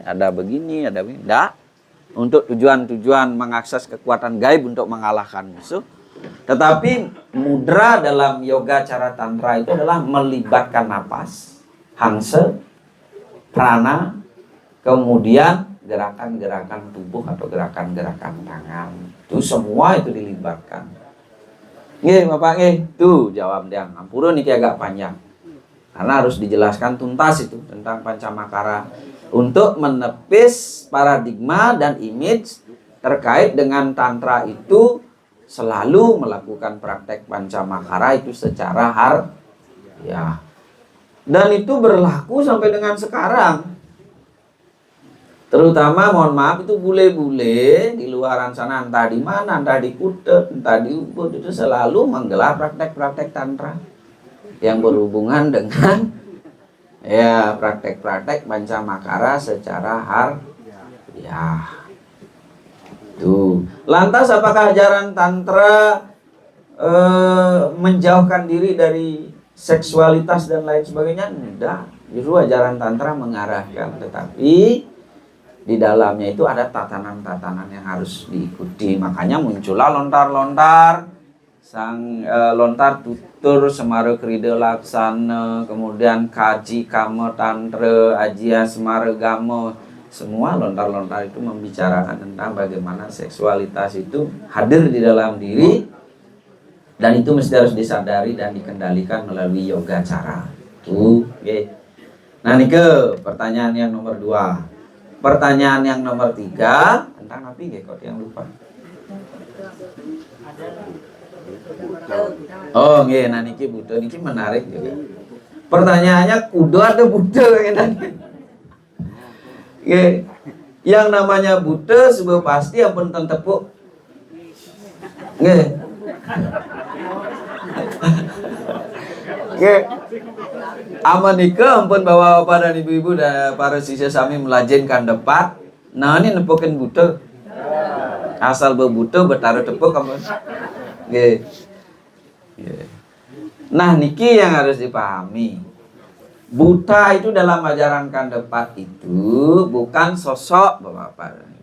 B: Ada begini, ada begini. Tidak. Untuk tujuan-tujuan mengakses kekuatan gaib untuk mengalahkan musuh. Tetapi mudra dalam yoga cara tantra itu adalah melibatkan napas, hangsa, prana, kemudian gerakan-gerakan tubuh atau gerakan-gerakan tangan. Itu semua itu dilibatkan. Bapak tuh jawab dia. Ampura niki agak panjang. Karena harus dijelaskan tuntas itu tentang pancamakara untuk menepis paradigma dan image terkait dengan tantra itu selalu melakukan praktek pancamakara itu secara harfiah. Dan itu berlaku sampai dengan sekarang. Terutama mohon maaf itu bule-bule di luaran sana, entah di mana, entah di Kutet, entah di Ubud, itu selalu menggelar praktek-praktek tantra yang berhubungan dengan praktek-praktek pancamakara secara harfiah. Tuh. Lantas apakah ajaran tantra menjauhkan diri dari seksualitas dan lain sebagainya? Tidak. Justru ajaran tantra mengarahkan, tetapi di dalamnya itu ada tatanan-tatanan yang harus diikuti. Makanya muncullah lontar-lontar, lontar tutur semara krida laksana, kemudian kaji kama tantra, ajia semara gama. Semua lontar-lontar itu membicarakan tentang bagaimana seksualitas itu hadir di dalam diri, dan itu mesti harus disadari dan dikendalikan melalui yoga cara. Nah, ini ke pertanyaan yang nomor 2. Pertanyaan yang nomor 3 tentang apa kok yang lupa? Oh, nggih, nah niki Buddha niki menarik juga. Pertanyaannya kudu ada Buddha nggih. Yang namanya Buddha sebuah pasti ampun ten tepuk. Nggih. Nggih. Amanika ampun bapak-bapak dan ibu-ibu dan para siswa sami melajengkan depat. Nah, ini nepukin Buddha. Asal bebutuh bertaruh tepuk kamu. Nggih. Nggih. Nah, niki yang harus dipahami. Buta itu dalam ajaran Kandepat itu bukan sosok Bapak-bapak.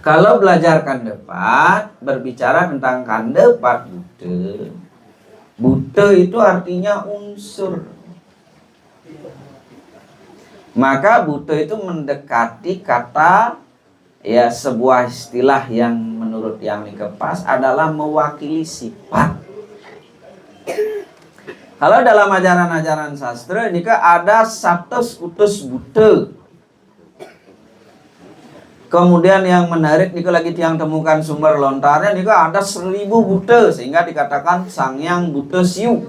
B: Kalau belajar Kandepat, berbicara tentang Kandepat Buddha. Buddha itu artinya unsur. Maka Buddha itu mendekati kata, ya sebuah istilah yang menurut yang pas adalah mewakili sifat. Kalau dalam ajaran-ajaran sastra ini ada 100 utus Buddha. Kemudian yang menarik nih lagi tiang temukan sumber lontarnya nih ada 1000 Buddha sehingga dikatakan Sangyang Buddha Siu.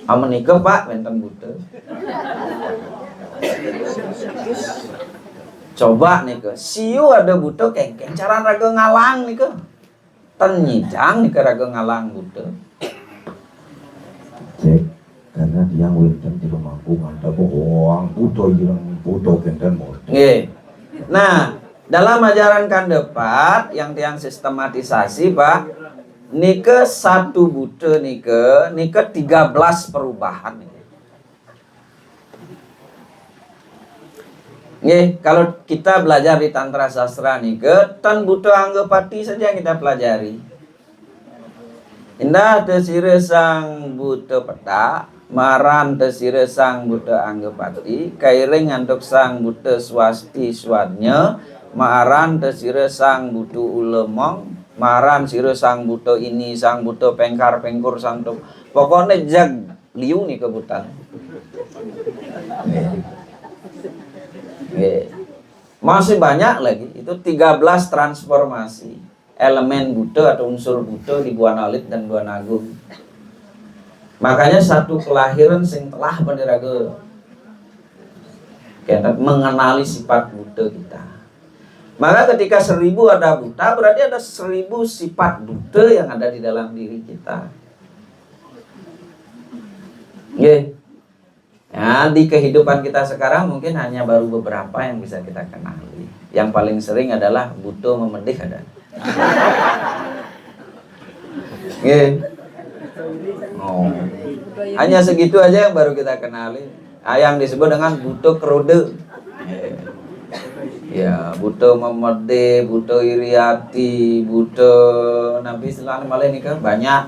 B: Amenika Pak benten Buddha. Coba nih ke Siu ada Buddha kengkeng cara raga ngalang nih ke. Tenyijang nih ke raga ngalang Buddha.
A: Cek karena dia wenten di rumahku ada bohong buto yang buto kenten mau.
B: Nah, dalam ajaran Kandepat yang tiang sistematisasi Pak, nike satu Buddha nike 13 perubahan. Kalau kita belajar di Tantra Sastra nike tan Buddha Anggapati saja yang kita pelajari. Indah tesire sang Buddha Peta, maran tesire sang Buddha Anggapati, kairing antuk sang Buddha Swasti Swadnya, maran tesire sang Buddha Ulemong, maran sire sang Buddha ini, sang Buddha Pengkar Pengkur sang tuk. Pokoknya jag liu nih kebutan. Masih banyak lagi, itu 13 transformasi elemen Buddha atau unsur Buddha di Buana Alit dan Buana Agung. Makanya satu kelahiran sing telah pendiraga kita mengenali sifat Buddha kita. Maka ketika 1000 ada Buddha, berarti ada 1000 sifat Buddha yang ada di dalam diri kita. Nah, di kehidupan kita sekarang mungkin hanya baru beberapa yang bisa kita kenali. Yang paling sering adalah Buddha memedih ada. Hanya segitu aja yang baru kita kenali. Yang disebut dengan Buddha Krode. Ya, Buddha memedih, Buddha iriati, Buddha Nabi Sallallahu Alaihi Wasallam banyak.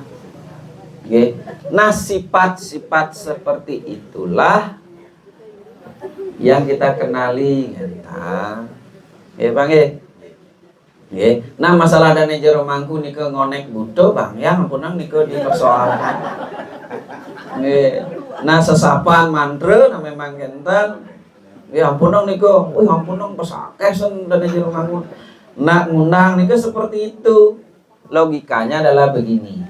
B: Nah, sifat-sifat seperti itulah yang kita kenali tentang. Bang Nah, masalah dan jero mangku nike ngonek Buddha Bang ya ampunang nike dipersoalkan. Nah, sesapan mantra nah memang kenten. Ya ampunang nike, ampunang pesakesen dan jero mangku. Nah, ngundang nike seperti itu. Logikanya adalah begini.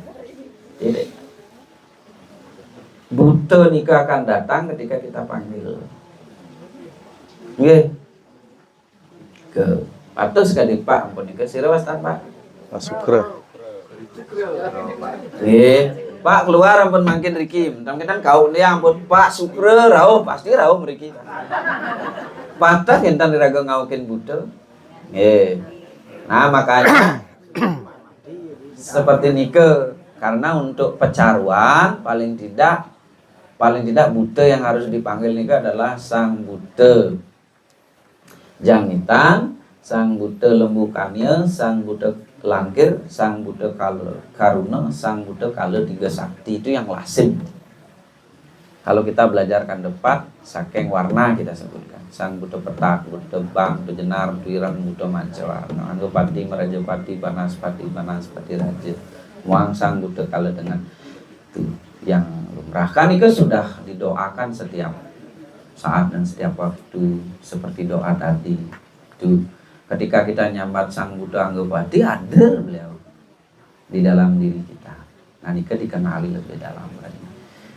B: Buddha nikah akan datang ketika kita panggil. Ke atus kali Pak ampun nikah sirawas Pak.
C: Pak Sukra.
B: Pak keluar ampun mangkin Riki. Mentang-mentang kau dia ampun Pak Sukra rauh pasti rauh mriki. Patah enten diraga ngaukin Buddha. Nah, makanya seperti nikah karena untuk pecaruan paling tidak Buddha yang harus dipanggil nikah adalah Sang Buddha Jangitan, Sang Buddha Lembukannya, Sang Buddha Langkir, Sang Buddha Karuna, Sang Buddha Kala Tiga Sakti. Itu yang lazim. Kalau kita belajar Kandepat, saking warna kita sebutkan. Sang Buddha Petak, Buddha Bang, Buddha Jenar, Buddha Irang, Buddha Mancawarna, Anggapati, Merajapati, Banaspati Raja. Muang Sang Buddha Kala dengan itu yang lumrah. Kan itu sudah didoakan setiap saat dan setiap waktu seperti doa tadi. Itu ketika kita nyambat Sang Buddha Anggapati hadir beliau di dalam diri kita. Nah, ini dikenali lebih dalam lagi.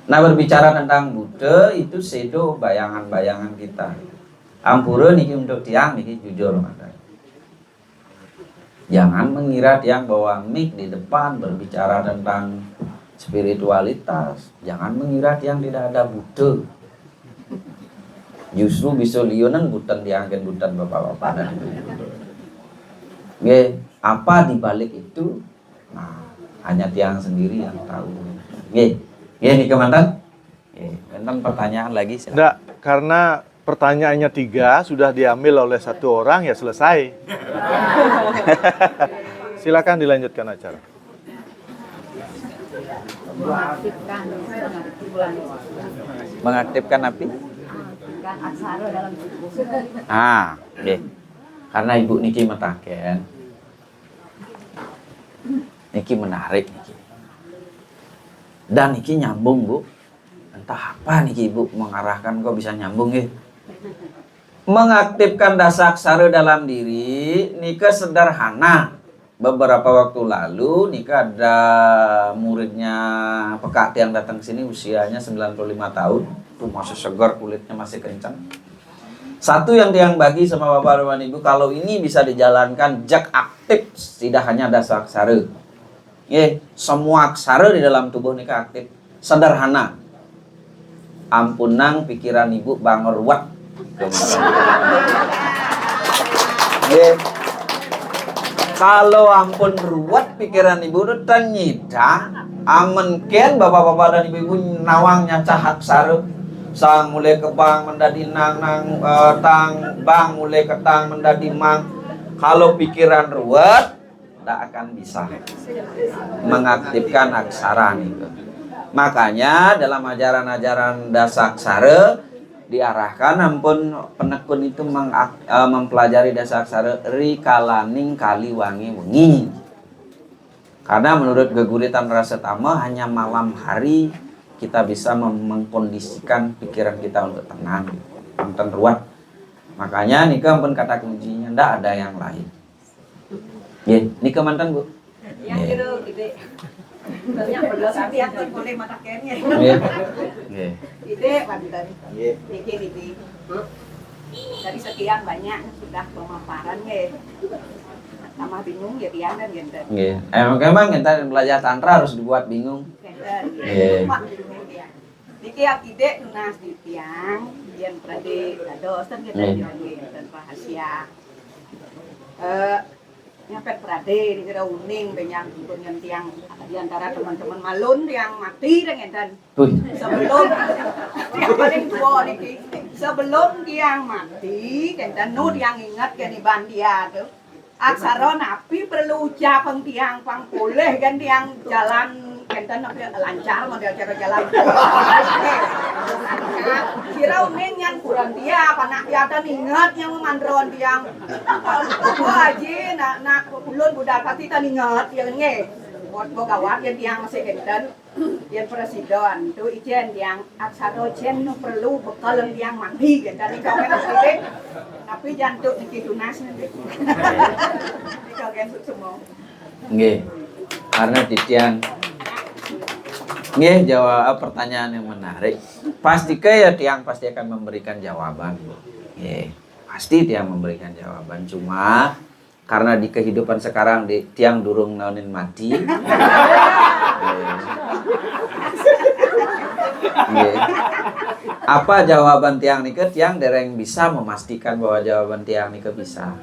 B: Nah, berbicara tentang Buddha itu sedo bayangan-bayangan kita. Ampura niki untuk tiang niki jujur maka. Jangan mengira tiang bawa mic di depan berbicara tentang spiritualitas. Jangan mengira tiang tidak ada Buddha. Justru bisa lionan bukan diangkat bukan bapak-bapak dan ibu. Nggih, apa dibalik itu? Nah, hanya tiang sendiri yang tahu. Nggih. Nggih niki mantan. Nggih, mantan pertanyaan lagi silakan.
D: Enggak, karena pertanyaannya 3 sudah diambil oleh 1 orang ya selesai. Silakan dilanjutkan acara.
C: Mengaktifkan api?
E: Aksara dalam tubuh.
B: Ah, nggih. Karena ibu niki metaken. Niki menarik niki. Dan niki nyambung, Bu. Entah apa niki Ibu mengarahkan kok bisa nyambung nggih. Mengaktifkan dasaksara dalam diri nika sederhana. Beberapa waktu lalu nika ada muridnya Pekak yang datang sini usianya 95 tahun. Tuh masih segar, kulitnya masih kencang. Satu yang tiang bagi sama Bapak dan Ibu, kalau ini bisa dijalankan jak aktif, tidak hanya dasaksara. Semua aksara di dalam tubuh nika aktif. Sederhana. Ampunang pikiran Ibu bangor wat. Kalau ampun ruwet pikiran Ibu itu ternyata amenken bapak-bapak dan ibu-ibu nawangnya cahak saru sang mulai ke bang menjadi nang tang bang mulai ke tang menjadi mang. Kalau pikiran ruwet tidak akan bisa mengaktifkan aksara nih. Makanya dalam ajaran-ajaran dasaksara diarahkan ampun penekun itu mempelajari dasaksara rikalaning kali wangi wengi. Karena menurut geguritan rasa tama hanya malam hari kita bisa mengkondisikan pikiran kita untuk tenang, untuk ruwet. Makanya nika ampun kata kuncinya ndak ada yang lain. Nggih, nika mantan Bu.
E: Yang kira gede. Banyak berdosa yang boleh mata kennya.
B: Nggih. Nggih.
E: Ide mantan. Ide. Dari sekian banyak sudah pemaparan ya. Tambah bingung ya pian dan gitu.
B: Nggih. Emang kita belajar tantra harus dibuat bingung. Nggih.
E: Niki akide tunas di tiang yang prade ados dan kita dan rahasia. Nyampe prade dikira uning dengan tiang di antara teman-teman malun yang mati dengan sebelum yang paling tua niki sebelum tiang mati dan nu yang ingat kan iban dia tuh aksara napi perlu ucapan tiang pang boleh kan tiang jalan kenten napi lancar model cara jalan kira uning yang kurang dia panak dia dan ingat yang memandron tiang aja nak ulun budak pasti tan ingat yang nge buat gawat yang tiang masih kenten yang presiden tu ijen yang aksara jen nu perlu bekal yang mandi kenten ni kau kan sedikit tapi jantung niki tunas nanti kau kan semua
B: nggih. Karena di tiang nggih jawab pertanyaan yang menarik. Pasti ya tiang pasti akan memberikan jawaban. Nggih. Pasti tiang memberikan jawaban. Cuma karena di kehidupan sekarang di tiang durung naonin mati. Nggih. Apa jawaban tiang nike? Tiang dereng bisa memastikan bahwa jawaban tiang nike bisa.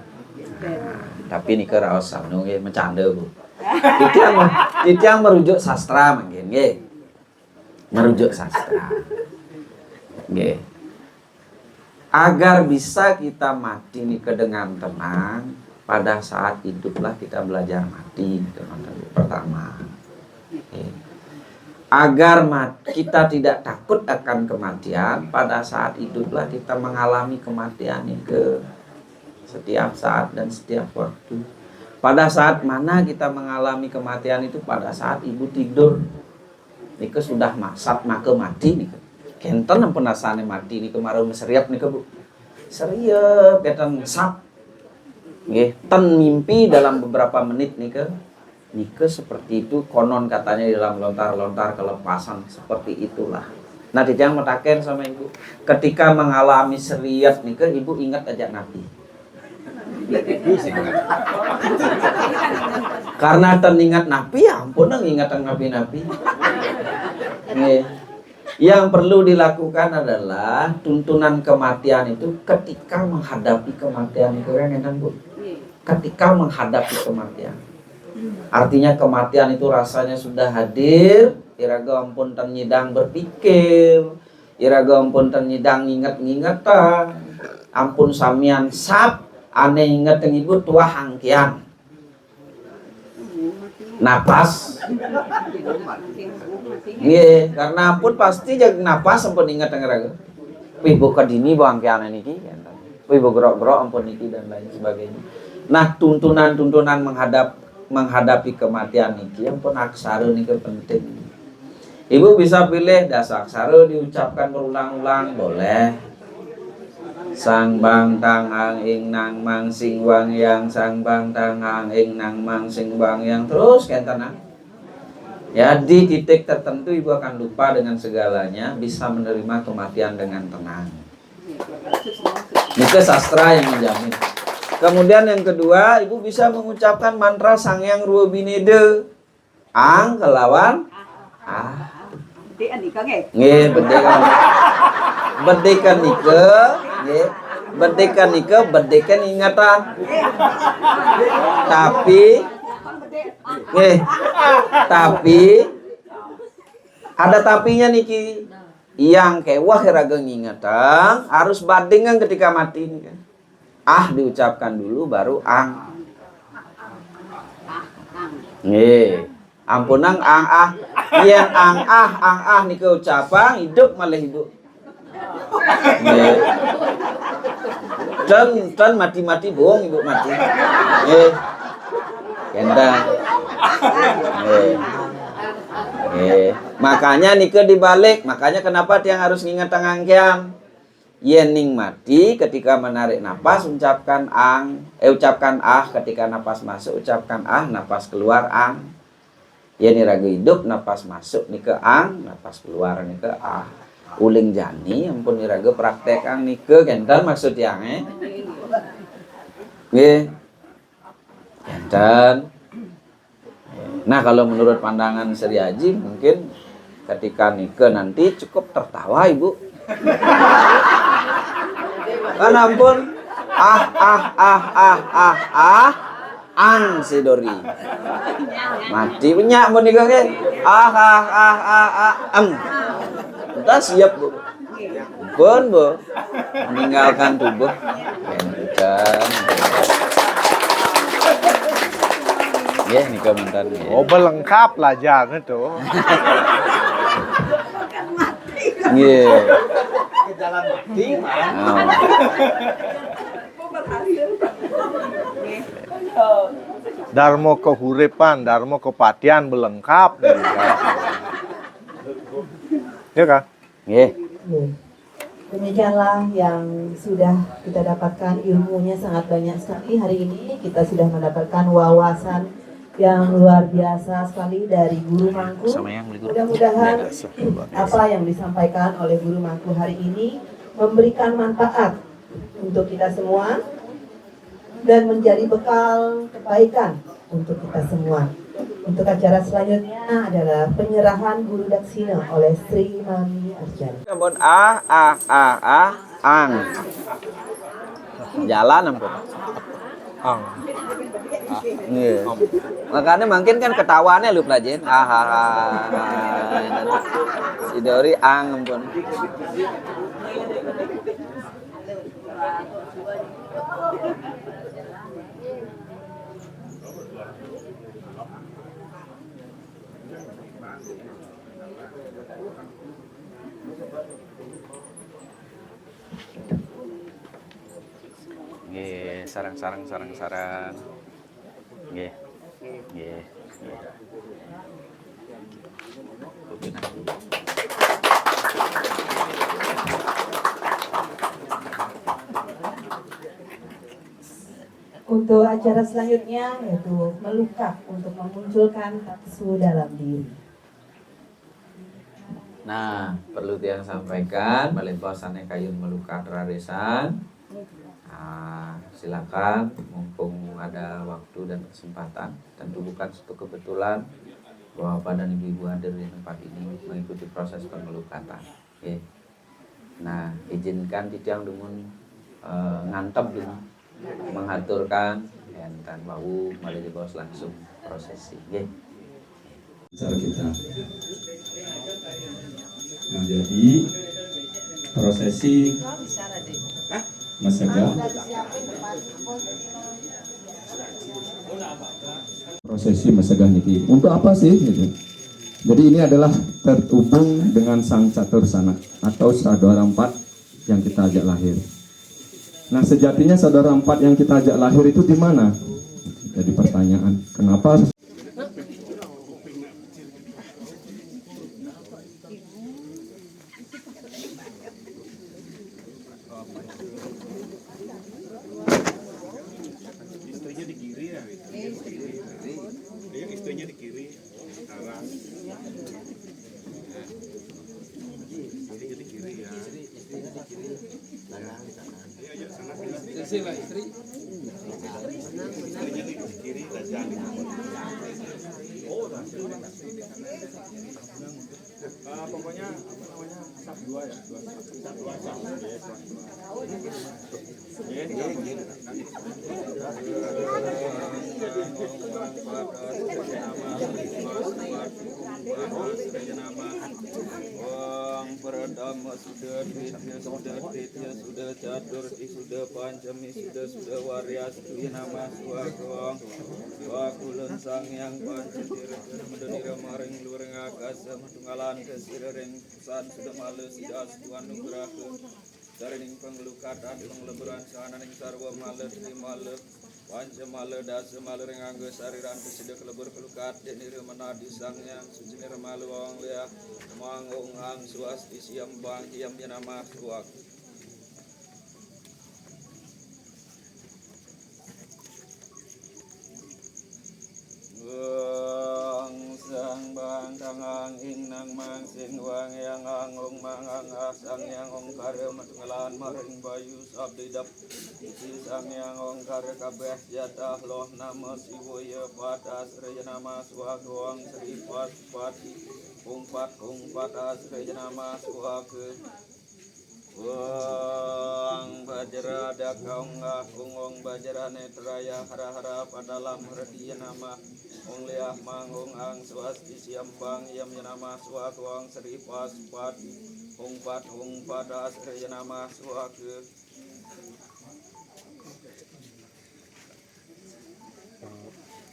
B: Nah, tapi nike raos sanu nggih mencanda Bu. Tiang merujuk sastra mungkin nggih. Merujuk sastra. Nggih. Agar bisa kita mati nike dengan tenang, pada saat hiduplah kita belajar mati, teman-teman. Pertama. Okay. Agar kita tidak takut akan kematian, pada saat hiduplah kita mengalami kematian ke setiap saat dan setiap waktu. Pada saat mana kita mengalami kematian itu? Pada saat ibu tidur. Nika sudah masak maka mati nika. Kenten ampun asane mati nika marau seriap nika Bu. Seriap kenten sap. Nggih, ten mimpi dalam beberapa menit nika. Nika seperti itu konon katanya di dalam lontar-lontar kelepasan seperti itulah. Nah, dijang metaken sama ibu. Ketika mengalami seriat nika ibu ingat aja Nabi. Karena teringat Nabi ya ampun ingatan Nabi-Nabi. Nggih. Yang perlu dilakukan adalah tuntunan kematian itu ketika menghadapi kematian itu kan enak Bu. Ketika menghadapi kematian. Artinya kematian itu rasanya sudah hadir, iraga ampun ternyidang berpikir, iraga ampun ternyidang ingat-ingatan, ampun samian sap, aneh ingat ibu tua hangkian. Napas. Iya, karena ampun pasti jaga napas ampun ingat iraga. Wih buka dini bang hangkian niki, wih bergerak-gerak ampun niki dan lain sebagainya. Nah, tuntunan-tuntunan menghadapi kematian niki ampun aksara niki penting. Ibu bisa pilih dasar aksara diucapkan berulang-ulang boleh. Sang bang tang ang ing nang mang sing wang yang, sang bang tang ang ing nang mang sing wang yang, terus kan tenang. Ya di titik tertentu ibu akan lupa dengan segalanya, bisa menerima kematian dengan tenang. Itu sastra yang menjamin. Kemudian yang kedua, ibu bisa mengucapkan mantra Sangyang Ruwa Binede. Ang kelawan nggih, bedekan nike, nggih. Bedekan nike, bedekan ingatan. Tapi ada tapinya niki. Yang kewah rageng ingatan harus badingan ketika mati nih kan. Diucapkan dulu baru ang. Nggih. Ampunang ang yen ang niki ucapan hidup malah hidup. Nggih. Dan mati-mati bohong ibu mati. Nggih. Kendang. Nggih. Makanya niki dibalik, makanya kenapa tiang harus nginget angkian. Yening mati ketika menarik napas ucapkan ang, ucapkan ketika napas masuk ucapkan napas keluar ang. Yeni raga hidup napas masuk nih ke ang, napas keluar nih ke uling jani ampun iraga praktek ang nih ke kental maksud yang nggih. Kental. Nah, kalau menurut pandangan Sri Haji mungkin ketika nikah nanti cukup tertawa ibu. Kan ampun ang sidori mati banyak mau nikah kan entah siap bu pun bu meninggalkan tubuh kan ya nikah mantan ya.
D: Oh, belengkap pelajaran itu.
B: Iya.
F: Jalan mati.
D: Darmo kehuripan, darmo kepatian belengkap. Ya kan?
B: Nggih.
G: Demikianlah yang sudah kita dapatkan, ilmunya sangat banyak sekali hari ini. Kita sudah mendapatkan wawasan yang luar biasa sekali dari Guru Mangku. Mudah-mudahan apa yang disampaikan oleh Guru Mangku hari ini memberikan manfaat untuk kita semua dan menjadi bekal kebaikan untuk kita semua. Untuk acara selanjutnya adalah penyerahan Guru Daksina oleh Sri Mami Arjani.
B: Ampun ang. Jalan ampun.
D: Ang.
B: Iya. Makanya mungkin kan ketawaannya lu pelajarin. Sidori ang ampun.
C: Nggih, sarang. Nggih. Nggih.
G: Untuk acara selanjutnya yaitu melukat untuk memunculkan nafsu dalam diri.
B: Nah, perlu tiang sampaikan balik bahasannya kayun melukat raresan. Silakan mumpung ada waktu dan kesempatan, tentu bukan suatu kebetulan Bapak dan ibu-ibu hadir di tempat ini mengikuti proses pengelukatan. Oke. Nah, izinkan titiang dumun ngantep dulu mengaturkan dan bau malah dibos langsung prosesi. Oke.
H: Cara kita. Nah, jadi prosesi Masega, prosesi Masega niki untuk apa sih gitu. Jadi ini adalah terhubung dengan Sang Catur Sana atau saudara empat yang kita ajak lahir. Nah, sejatinya saudara empat yang kita ajak lahir itu di mana? Jadi pertanyaan, kenapa
F: istrinya di kiri kanan istrinya di kiri ya iya sana istrinya di kiri dan pokoknya apa namanya sab dua ya dua sab Pertama sudah duitnya sudah catur sudah pancami sudah waria sudah nama suagong suakulun sang yang pancetir mendenir maring luring akasa matunggalan kesirering pesan sudah malu sudah tuan nugrah sarining pengelukatan pengleburan sananing sarwa malu di malu panca malu dasa malu ringangga sariran kesudah kelebur kelukat denir menadi sang yang suci malu wong liah mangung ang swasti siam bang hiam nama suak sang bang kangang inang mang sin wang yang angung mangang asang yang ongkar matenggalan maring bayu sabdidap isi sang yang ongkar kabeh jatah loh nama siwoya pada sreja nama swagwang sri pati kumpat asreja nama swake Wang bajra dakang ngakung bajra netraya hara-hara padalam radiya nama ong liah mangung ang swasti siambang yam nama swak wang sri paspati hungpat asreya nama swak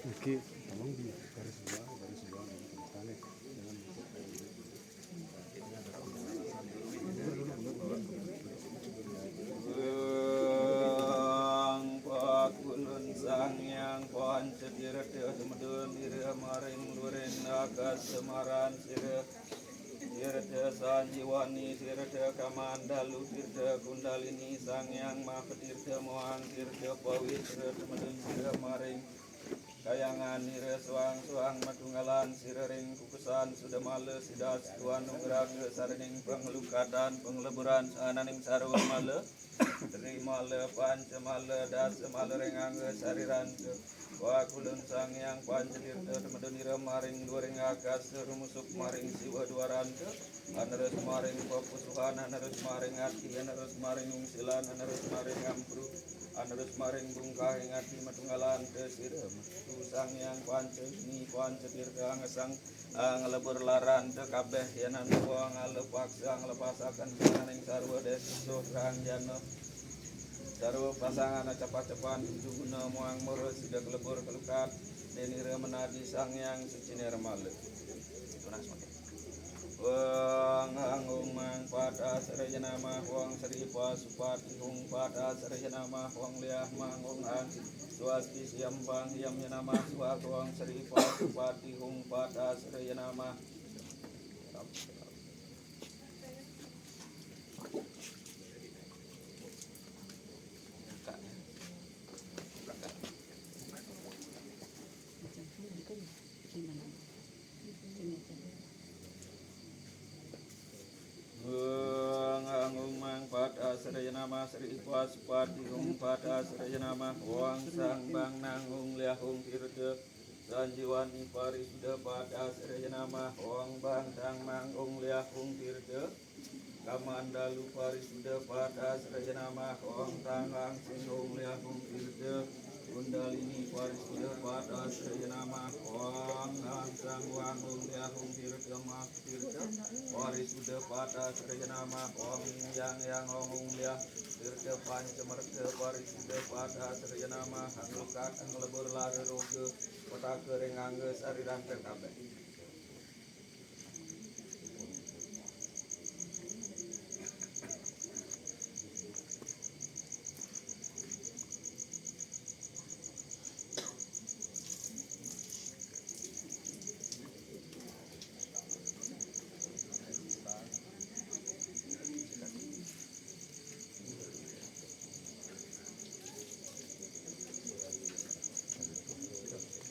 D: Oke, tolong di garis bawah
F: pakulun sang yang pohon cetir temedun ira maring luren naga semaran sira tirta sanjiwani tirta kamandalu tirta kundalini sang yang mahatirta moang tirta pawitra temedun ira maring kayangan nira suang matunggalan sirering kukusan sudah male sidas tuan nugrah sarining pengelukatan pengleburan sananing sarwa male dari male panca male das male rengang sariran wakulun sang yang pancetirta temedunira maring during akas rumusuk maring siwa duaran anerus maring papusuhan anerus maring ati anerus maring ungsilan anerus maring ampru anerus maring bungkah ingati matunggalan tesira sang yang panceni pancetirta ngesang ngelebur laran te kabeh yanan buang ngalepaksa ngelepasakan sananing sarwa desuh kang jana sarwa pasangan cepat-cepat tujuh guna muang murus sudah kelebur kelukat denira menadi sang yang suci nirmale tunas makin wang angung mang pada seraya nama wang sri pasupati hung pada seraya nama wang liah mangung ang swasti siambang yam nama swak wang sri pasupati hung pada seraya nama Seraya nama Sri Pasupati hung pada seraya nama wang sang bang nangung liah hung tirta sanjiwani parisuda pada srejanama ong bantang manggung liah ung tirde kamandalu parisuda pada srejanama ong tangang singgung liah ung tirde Kundalini parisuda pada srejanama ong langsang wanggung liah ung tirde mak tirde parisuda pada srejanama ong yang ong liah tirde pancemerke parisuda pada srejanama hanglukat hanglebur lare roge kota kering angge sariran kabeh